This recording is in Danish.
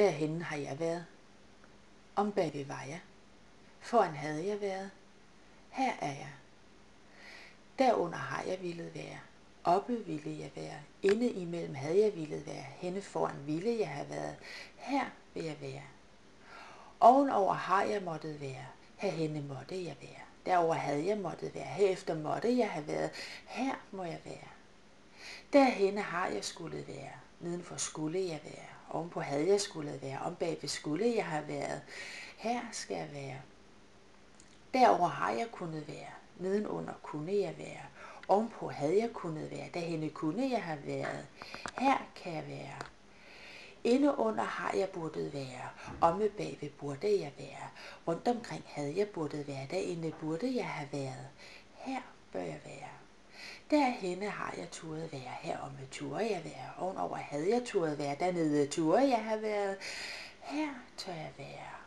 Derhenne har jeg været. Om bagved var jeg. Foran havde jeg været. Her er jeg. Derunder har jeg villet være. Oppe ville jeg være. Inde imellem havde jeg villet være. Henne foran ville jeg have været. Her vil jeg være. Ovenover har jeg måttet være. Herhenne måtte jeg være. Derover havde jeg måttet være. Herefter måtte jeg have været. Her må jeg være. Derhenne har jeg skulle være. Nedenfor skulle jeg være. Ovenpå havde jeg skulle være. Om bagved skulle jeg have været. Her skal jeg være. Derover har jeg kunnet være. Nedenunder kunne jeg være. Ovenpå havde jeg kunnet være. Derhenne kunne jeg have været. Her kan jeg være. Inde under har jeg burde være. Omme bagved burde jeg være. Rundt omkring havde jeg burde være. Derinde burde jeg have været. Her bør jeg være. Derhenne har jeg turde være. Heromme turde jeg være. Ovenover havde jeg turde være. Dernede turde jeg have været. Her tør jeg være.